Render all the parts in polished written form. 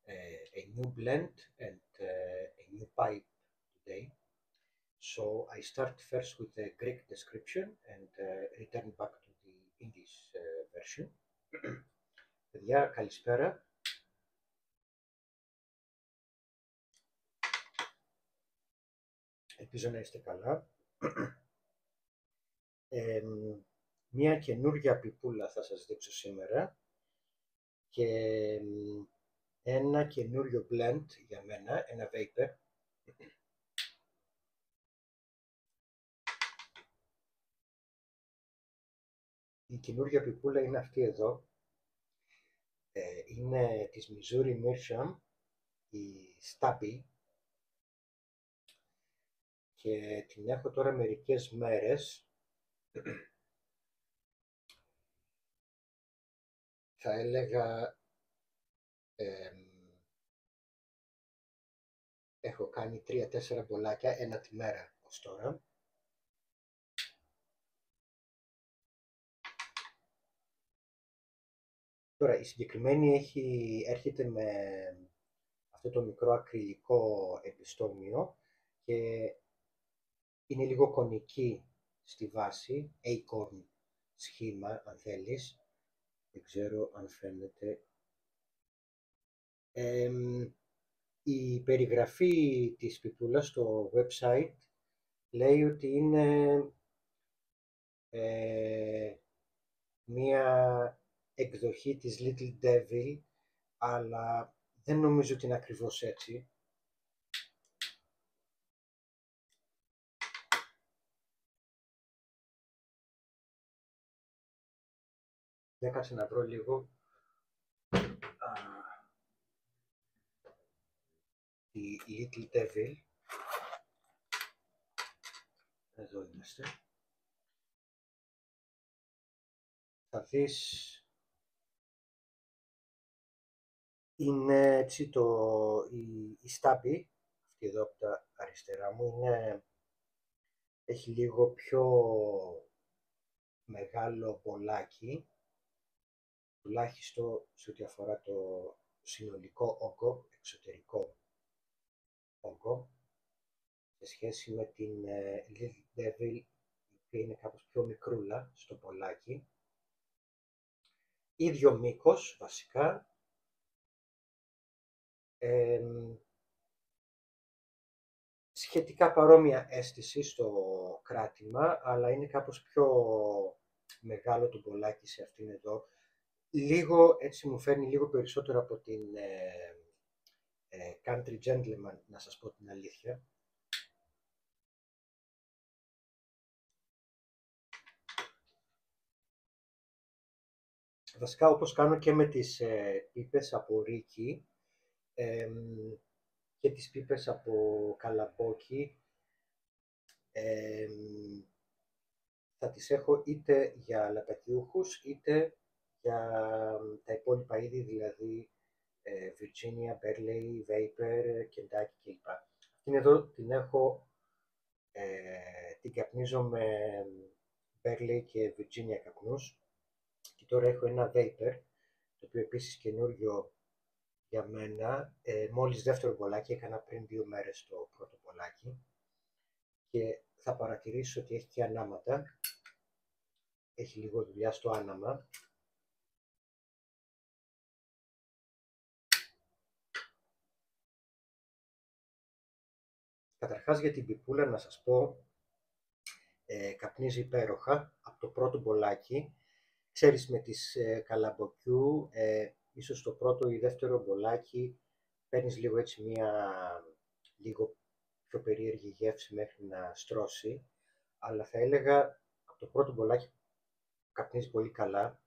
a new blend and a new pipe today. So I start first with the Greek description and return back to the English version. Παιδιά, καλησπέρα. Ελπίζω να είστε καλά. Μια καινούργια πιπούλα θα σας δείξω σήμερα και ένα καινούριο blend για μένα, ένα vapor. Η καινούργια πιπούλα είναι αυτή εδώ. Είναι της Missouri Meerschaum, η Stubby, και την έχω τώρα μερικές μέρες. Θα έλεγα έχω κάνει 3-4 μπολάκια ένα τη μέρα ως τώρα. Τώρα η συγκεκριμένη έρχεται με αυτό το μικρό ακριλικό επιστόμιο και είναι λίγο κονική στη βάση, acorn σχήμα αν θέλεις. Δεν ξέρω αν φαίνεται. Η περιγραφή της πιπούλας στο website λέει ότι είναι μία εκδοχή της Little Devil, αλλά δεν νομίζω ότι είναι ακριβώς έτσι. Για κάτσε να βρω λίγο τη Little Devil. Εδώ είμαστε. Θα δεις, είναι έτσι η Stubby, αυτή εδώ από τα αριστερά μου, έχει λίγο πιο μεγάλο μπολάκι, τουλάχιστον σε ό,τι αφορά το συνολικό όγκο, εξωτερικό όγκο, σε σχέση με την Little Devil, η οποία είναι κάπως πιο μικρούλα στο μπολάκι. Ίδιο μήκος βασικά, σχετικά παρόμοια αίσθηση στο κράτημα, αλλά είναι κάπως πιο μεγάλο το μπολάκι σε αυτήν εδώ. Λίγο, έτσι μου φέρνει λίγο περισσότερο από την Country Gentleman, να σας πω την αλήθεια. Βασικά, όπως κάνω και με τις πίπες από Ρίκι και τις πίπες από Καλαμπόκι, θα τις έχω είτε για λαπατιούχους είτε για τα υπόλοιπα είδη, δηλαδή Virginia, Burley, Vapor, Kentucky κλπ. Αυτήν εδώ την έχω, την καπνίζω με Burley και Virginia καπνούς, και τώρα έχω ένα Vapor, το οποίο επίσης καινούριο για μένα, μόλις δεύτερο μπολάκι, έκανα πριν 2 μέρες το πρώτο μπολάκι και θα παρατηρήσω ότι έχει και ανάματα, έχει λίγο δουλειά στο άναμα. Καταρχάς για την πιπούλα να σας πω, καπνίζει υπέροχα από το πρώτο μπολάκι. Ξέρεις, με τις καλαμποκιού, ίσως το πρώτο ή δεύτερο μπολάκι παίρνεις λίγο έτσι λίγο πιο περίεργη γεύση μέχρι να στρώσει, αλλά θα έλεγα από το πρώτο μπολάκι καπνίζει πολύ καλά.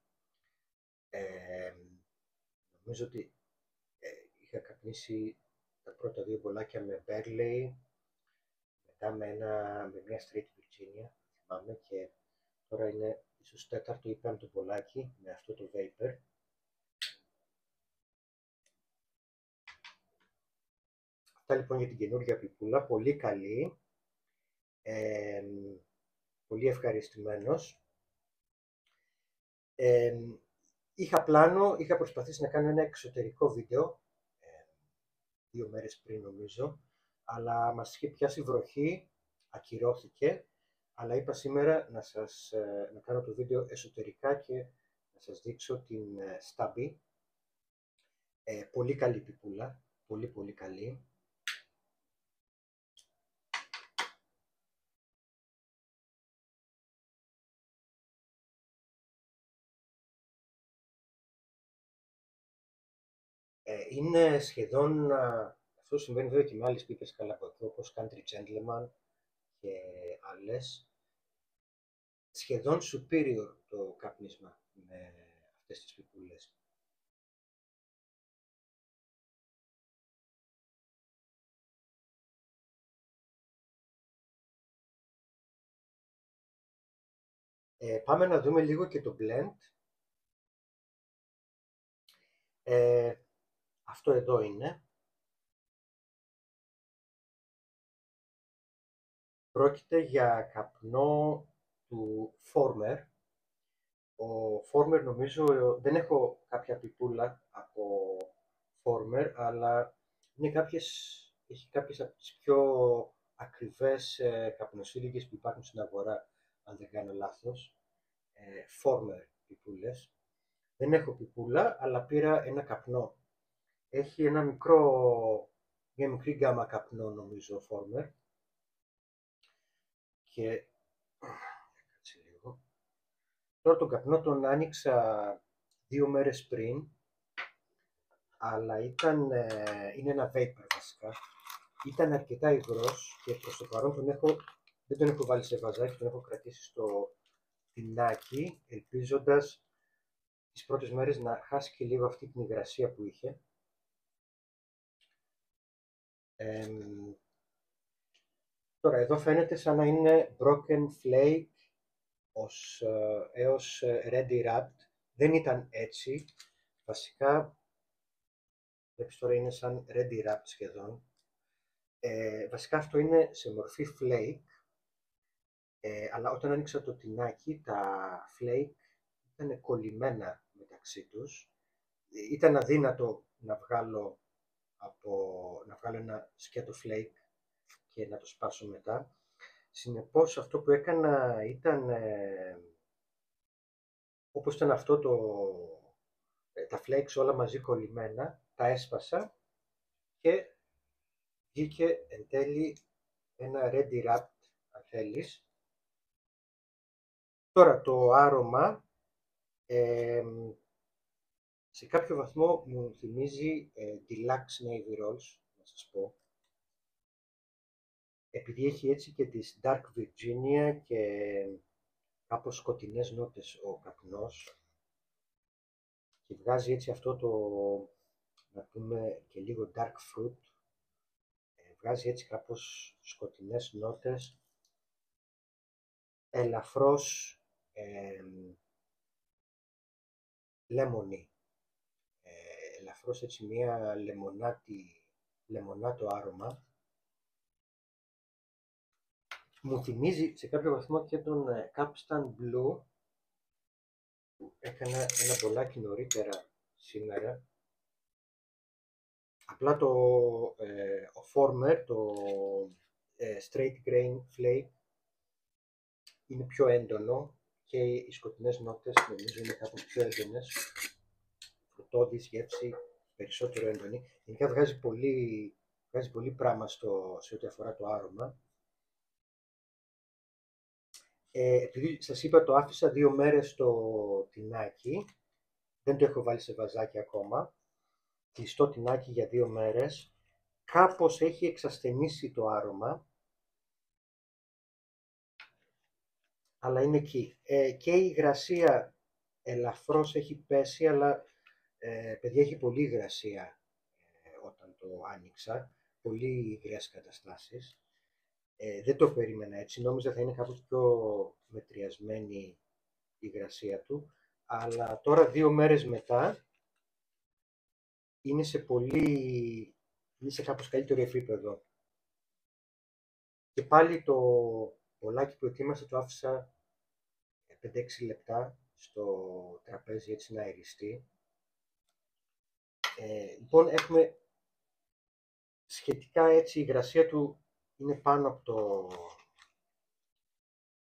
Νομίζω ότι είχα καπνίσει τα πρώτα 2 μπολάκια με Burley, μετά με μια Straight Virginia, θυμάμαι, και τώρα είναι ίσως 4ο ή 5ο μπολάκι με αυτό το Vapor. Αυτά λοιπόν για την καινούργια πιπούλα, πολύ καλή, πολύ ευχαριστημένος. Είχα προσπαθήσει να κάνω ένα εξωτερικό βίντεο 2 μέρες πριν νομίζω, αλλά μας είχε πιάσει βροχή, ακυρώθηκε, αλλά είπα σήμερα να κάνω το βίντεο εσωτερικά και να σας δείξω την Stubby. Πολύ καλή πιπούλα, πολύ πολύ καλή. Είναι σχεδόν, αυτό συμβαίνει βέβαια και με άλλες πίπες καλαμποκιού, όπως Country Gentleman και άλλες, σχεδόν superior το καπνίσμα με αυτές τις πιπούλες. Πάμε να δούμε λίγο και το blend. Αυτό εδώ είναι. Πρόκειται για καπνό του Former. Ο Former νομίζω, δεν έχω κάποια πιπούλα από Former, αλλά έχει κάποιες από τις πιο ακριβές καπνοσύλλιγες που υπάρχουν στην αγορά, αν δεν κάνω λάθος. Former πιπούλες. Δεν έχω πιπούλα, αλλά πήρα ένα καπνό. Έχει μια μικρή γκάμα καπνό νομίζω Former. Και κάτσε λίγο. Τώρα τον καπνό τον άνοιξα 2 μέρες πριν, αλλά είναι ένα vapor βασικά. Ήταν αρκετά υγρός και προς το παρόν δεν τον έχω βάλει σε βαζάκι, τον έχω κρατήσει στο τινάκι, ελπίζοντας τις πρώτες μέρες να χάσει και λίγο αυτή την υγρασία που είχε. Τώρα εδώ φαίνεται σαν να είναι broken flake έως ready wrapped. Δεν ήταν έτσι. Βασικά, βλέπεις τώρα είναι σαν ready wrapped σχεδόν. Βασικά αυτό είναι σε μορφή flake, αλλά όταν άνοιξα το τινάκι, τα flake ήταν κολλημένα μεταξύ τους. Ήταν αδύνατο να βγάλω ένα σκέτο flake και να το σπάσω μετά. Συνεπώς αυτό που έκανα ήταν, όπως ήταν αυτό τα flakes όλα μαζί κολλημένα, τα έσπασα και βγήκε εν τέλει ένα ready wrapped, αν θέλεις. Τώρα το άρωμα σε κάποιο βαθμό μου θυμίζει Deluxe Navy Rolls, να σας πω. Επειδή έχει έτσι και τις Dark Virginia και κάπως σκοτεινές νότες ο καπνός και βγάζει έτσι αυτό να πούμε και λίγο dark fruit, βγάζει έτσι κάπως σκοτεινές νότες, ελαφρώς λέμονι, ελαφρώς έτσι μία λεμονάτο άρωμα. Μου θυμίζει σε κάποιο βαθμό και τον Capstan Blue που έκανα ένα μπολάκι νωρίτερα σήμερα. Απλά ο Former, το Straight Grain Flake, είναι πιο έντονο και οι σκοτεινές νότες νομίζω είναι κάπως πιο έντονες. Φρουτώδης γεύση, περισσότερο έντονη. Γενικά βγάζει πολύ πράγμα σε ό,τι αφορά το άρωμα. Επειδή σας είπα το άφησα 2 μέρες στο τινάκι, δεν το έχω βάλει σε βαζάκι ακόμα, κλειστό τινάκι για 2 μέρες, κάπως έχει εξασθενήσει το άρωμα, αλλά είναι εκεί. Και η υγρασία ελαφρώς έχει πέσει, αλλά παιδιά έχει πολύ υγρασία όταν το άνοιξα, πολύ υγρές καταστάσεις. Δεν το περίμενα έτσι, νόμιζα θα είναι κάπως πιο μετριασμένη η υγρασία του, αλλά τώρα 2 μέρες μετά είναι σε κάπως καλύτερο επίπεδο. Και πάλι το μπολάκι που ετοίμασα το άφησα 5-6 λεπτά στο τραπέζι έτσι να αεριστεί. Λοιπόν, έχουμε Σχετικά έτσι η υγρασία του είναι πάνω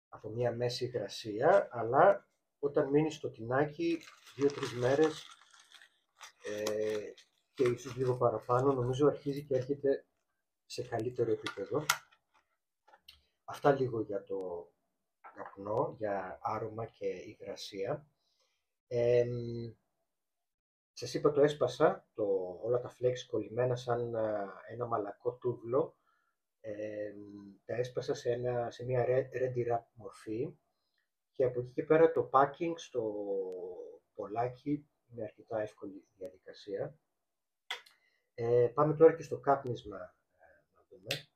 από μία μέση υγρασία, αλλά όταν μείνει στο τινάκι 2-3 μέρες και ίσως λίγο παραπάνω, νομίζω αρχίζει και έρχεται σε καλύτερο επίπεδο. Αυτά λίγο για το καπνό, για άρωμα και υγρασία. Σας είπα το έσπασα, όλα τα φλέξ κολλημένα σαν ένα μαλακό τούβλο. Τα έσπασα σε μια ready wrap μορφή και από εκεί και πέρα το packing στο πολλάκι είναι αρκετά εύκολη διαδικασία. Πάμε τώρα και στο κάπνισμα να δούμε.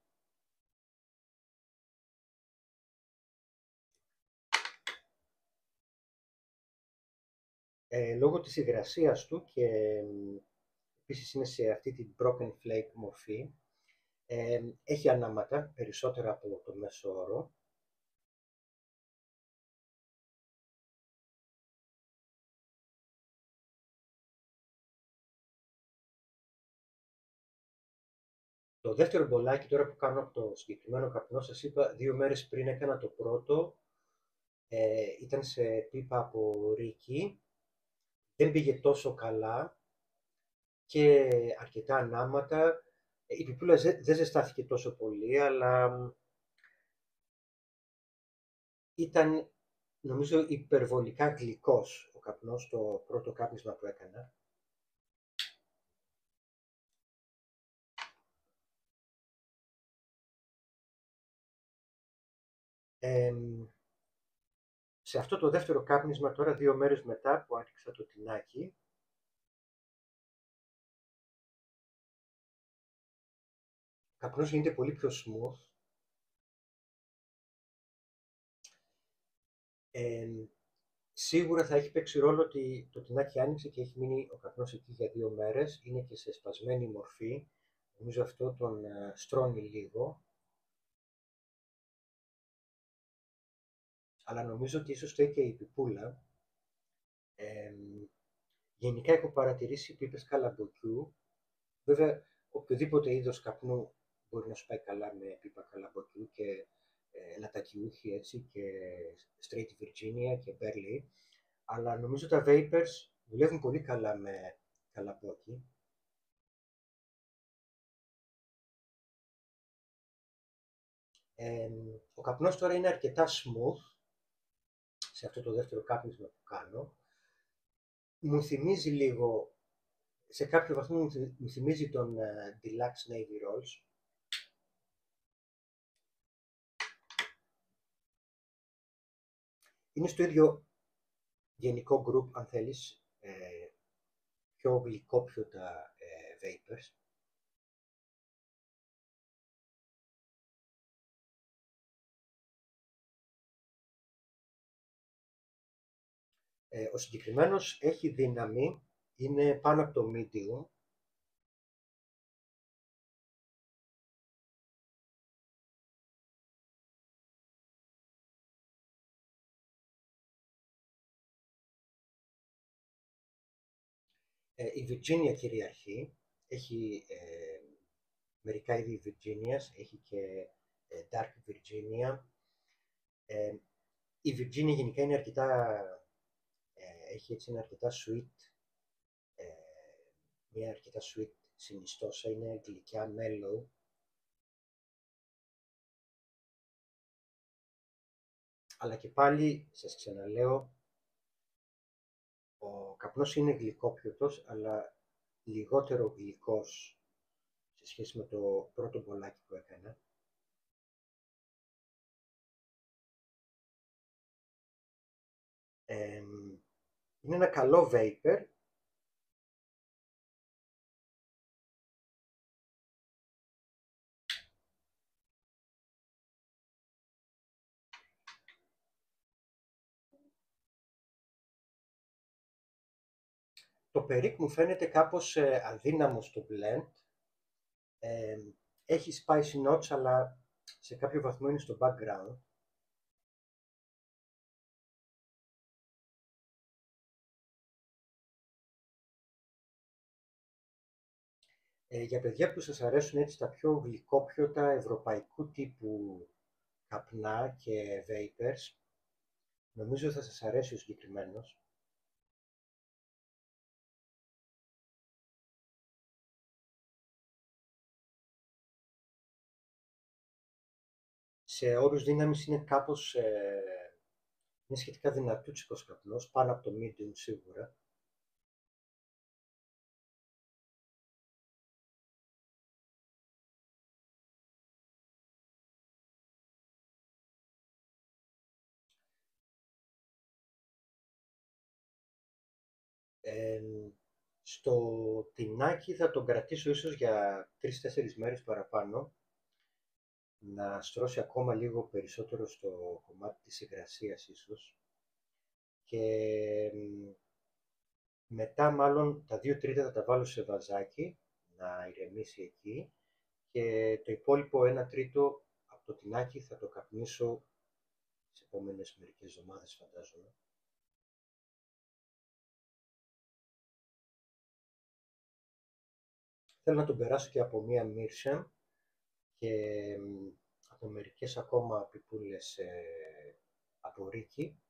Λόγω της υγρασίας του και επίσης είναι σε αυτή την broken flake μορφή, έχει ανάματα περισσότερα από το μέσο όρο. Το δεύτερο μπολάκι τώρα που κάνω από το συγκεκριμένο καπνό, σας είπα 2 μέρες πριν έκανα το πρώτο, ήταν σε πίπα από ρίκι, δεν πήγε τόσο καλά και αρκετά ανάματα. Η πιπούλα δεν ζεστάθηκε τόσο πολύ, αλλά ήταν νομίζω υπερβολικά γλυκός ο καπνός το πρώτο κάπνισμα που έκανα. Σε αυτό το δεύτερο κάπνισμα τώρα 2 μέρες μετά που άνοιξα το τινάκι, ο καπνός γίνεται πολύ πιο smooth. Σίγουρα θα έχει παίξει ρόλο ότι το τινάκι άνοιξε και έχει μείνει ο καπνός εκεί για 2 μέρες. Είναι και σε σπασμένη μορφή. Νομίζω αυτό τον στρώνει λίγο. Αλλά νομίζω ότι ίσως φταίει και η πιπούλα. Γενικά έχω παρατηρήσει πίπες καλαμποκιού. Βέβαια, οποιοδήποτε είδος καπνού μπορεί να σου πάει καλά με πίπα καλαμποκιού και λατακιούχη έτσι και straight Virginia και Burley. Αλλά νομίζω τα vapers δουλεύουν πολύ καλά με καλαμπόκι. Ο καπνός τώρα είναι αρκετά smooth σε αυτό το δεύτερο κάπνισμα που κάνω. Μου θυμίζει λίγο, σε κάποιο βαθμό μου θυμίζει τον Deluxe Navy Rolls. Είναι στο ίδιο γενικό group, αν θέλεις, πιο γλυκόπιωτα vapers. Ο συγκεκριμένος έχει δύναμη, είναι πάνω από το medium. Η Virginia κυριαρχεί, έχει μερικά είδη Virginias, έχει και Dark Virginia. Η Virginia γενικά είναι αρκετά, έχει έτσι ένα αρκετά sweet, μια αρκετά sweet συνιστόσα, είναι γλυκιά, mellow. Αλλά και πάλι, σας ξαναλέω, ο καπνός είναι γλυκόπιωτος, αλλά λιγότερο γλυκός σε σχέση με το πρώτο μπολάκι που έκανα. Είναι ένα καλό vapor. Το Perique μου φαίνεται κάπως αδύναμο στο blend. Έχει spicy notes, αλλά σε κάποιο βαθμό είναι στο background. Για παιδιά που σας αρέσουν έτσι τα πιο γλυκόπιωτα ευρωπαϊκού τύπου καπνά και vapers, νομίζω θα σας αρέσει ο συγκεκριμένος. Σε όρους δύναμης είναι κάπως, είναι σχετικά δυνατούτσικος καπνός, πάνω από το medium σίγουρα. Ε, στο τινάκι θα τον κρατήσω ίσως για 3-4 μέρες παραπάνω, να στρώσει ακόμα λίγο περισσότερο στο κομμάτι της υγρασίας ίσως, και μετά μάλλον τα 2 τρίτα θα τα βάλω σε βαζάκι να ηρεμήσει εκεί, και το υπόλοιπο 1 τρίτο από το τινάκι θα το καπνίσω τις επόμενες μερικές εβδομάδες, φαντάζομαι. Θέλω να τον περάσω και από μία μύρσια και από μερικές ακόμα πιπούλες από ρίκι.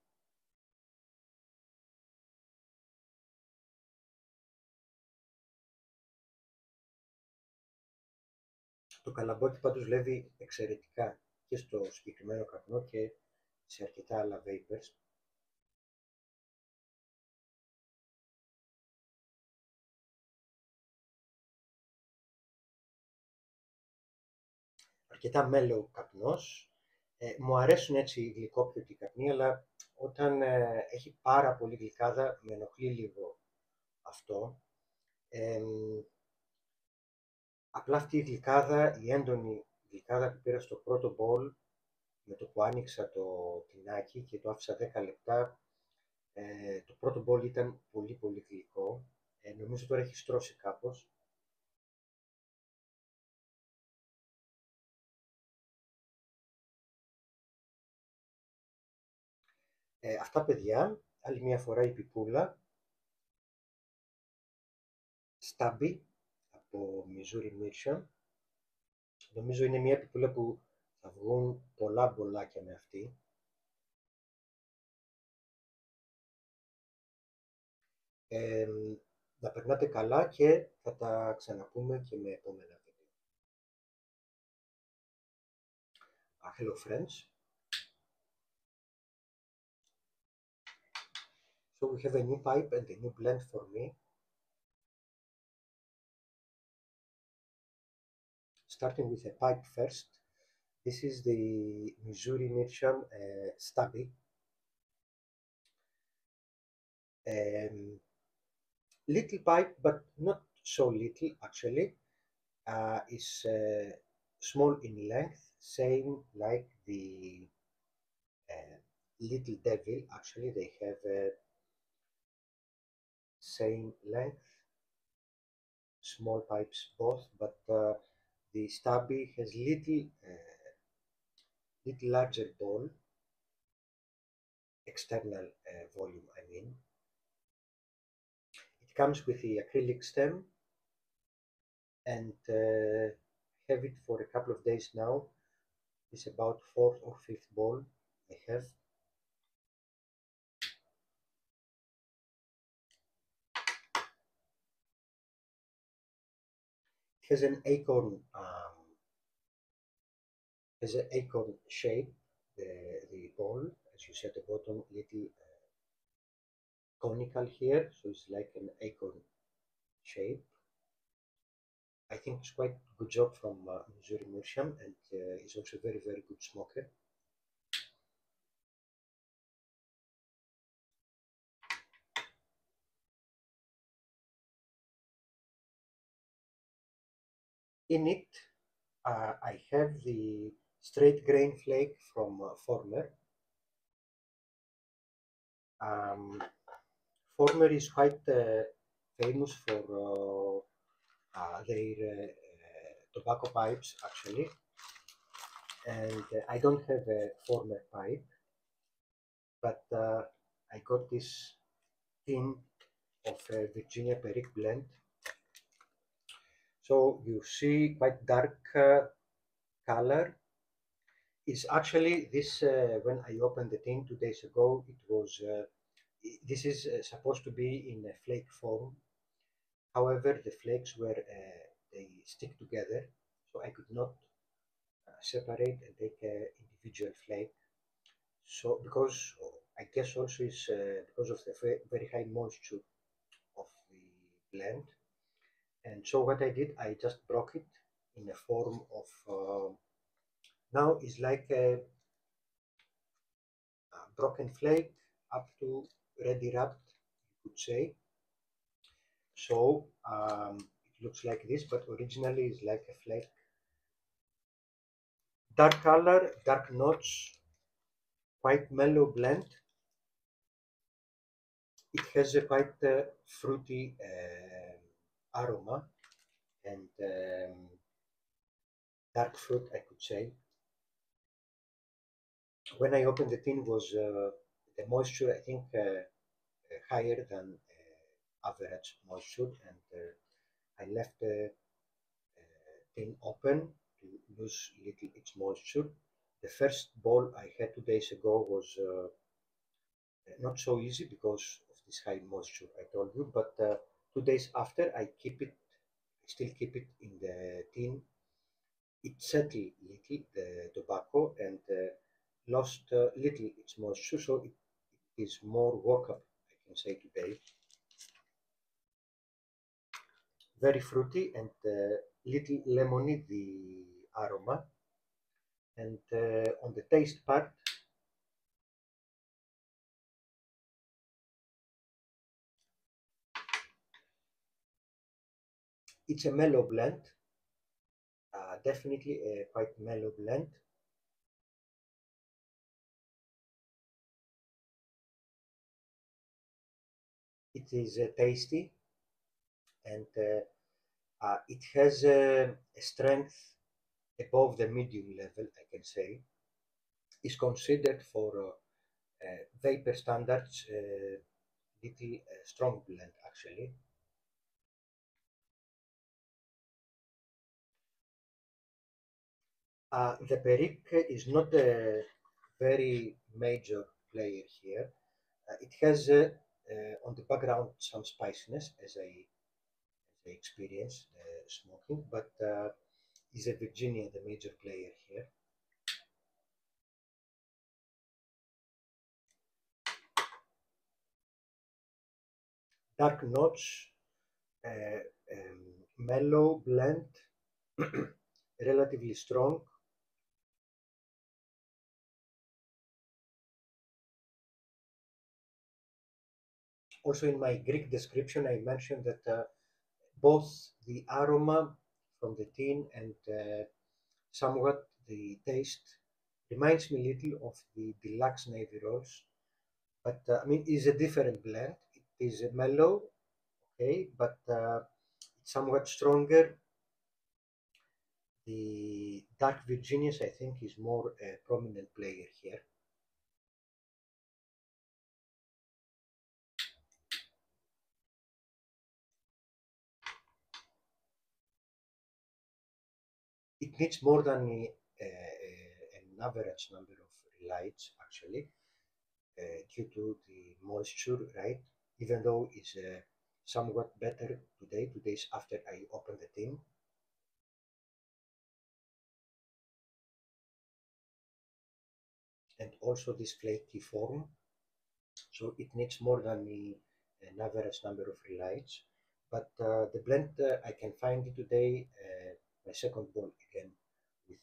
Το καλαμπόκι πάντως δουλεύει εξαιρετικά και στο συγκεκριμένο καπνό και σε αρκετά άλλα vapers. Αρκετά mellow καπνός. Μου αρέσουν έτσι οι γλυκόπιωτοι καπνοί, αλλά όταν έχει πάρα πολύ γλυκάδα με ενοχλεί λίγο αυτό. Απλά αυτή η γλυκάδα, η έντονη γλυκάδα που πήρα στο πρώτο bowl, με το που άνοιξα το τινάκι και το άφησα 10 λεπτά, το πρώτο bowl ήταν πολύ πολύ γλυκό. Νομίζω τώρα έχει στρώσει κάπως. Αυτά, παιδιά, άλλη μια φορά η πιπούλα Stubby από Missouri Mission. Νομίζω είναι μια πιπούλα που θα βγουν πολλά μπολάκια με αυτή. Να περνάτε καλά και θα τα ξαναπούμε και με επόμενα βίντεο. Hello friends. So we have a new pipe and a new blend for me. Starting with a pipe first. This is the Missouri Meerschaum Stubby. Little pipe, but not so little actually. Is small in length, same like the Little Devil. Actually, they have same length, small pipes both, but the Stubby has little larger ball, external volume I mean. It comes with the acrylic stem, and have it for a couple of days now. It's about 4th or 5th ball I have. It has an acorn shape, the ball, as you see at the bottom, little conical here, so it's like an acorn shape. I think it's quite good job from Missouri Meerschaum, and is also a very, very good smoker. In it, I have the straight grain flake from Former. Former is quite famous for their tobacco pipes, actually, and I don't have a Former pipe, but I got this tin of Virginia Perique blend. So So you see quite dark color. It's actually this, when I opened the tin 2 days ago, it was, this is supposed to be in a flake form. However, the flakes were, they stick together, so I could not separate and take individual flake. So because I guess also it's because of the very high moisture of the blend. And so what I did, I just broke it in a form of, now it's like a broken flake up to ready wrapped, you could say. So it looks like this, but originally it's like a flake. Dark color, dark notes, quite mellow blend. It has a quite fruity aroma and dark fruit, I could say. When I opened the tin, was the moisture, I think, higher than average moisture, and I left the tin open to lose little its moisture. The first bowl I had 2 days ago was not so easy because of this high moisture I told you, but 2 days after I still keep it in the tin. It settled little the tobacco and lost little its moisture, so it is more workable, I can say today. Very fruity and little lemony the aroma. And on the taste part, it's a mellow blend, definitely a quite mellow blend. It is tasty and it has a strength above the medium level, I can say. Is considered for vapor standards little strong blend actually. The Perique is not a very major player here. It has on the background some spiciness as I experience smoking, but is a Virginia the major player here. Dark notes, uh, mellow blend, relatively strong. Also in my Greek description, I mentioned that both the aroma from the tin and somewhat the taste reminds me a little of the deluxe navy rolls, but I mean, it's a different blend. It is a mellow, okay, but it's somewhat stronger. The Dark Virginius, I think, is more a prominent player here. It needs more than an average number of relights, actually, due to the moisture, right? Even though it's somewhat better today, 2 days after I opened the tin. And also this flaky form, so it needs more than an average number of relights. But the blend I can find it today, my second bowl again with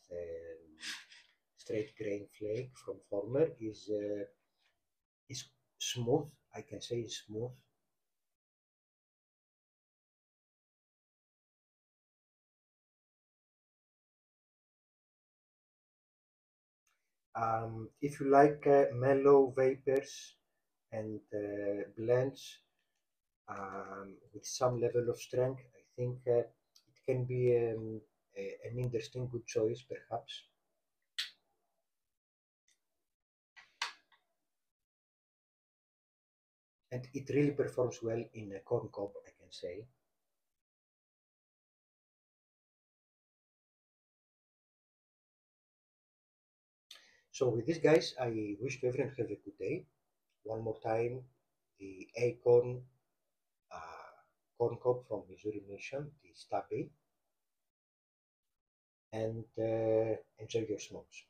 straight grain flake from former is smooth. I can say it's smooth. If you like mellow vapors and blends with some level of strength, I think it can be an interesting, good choice, perhaps. And it really performs well in a corn cob, I can say. So with this, guys, I wish to everyone to have a good day. One more time, the Acorn corn cob from Missouri Mission, the Stubby, and enjoy your smokes.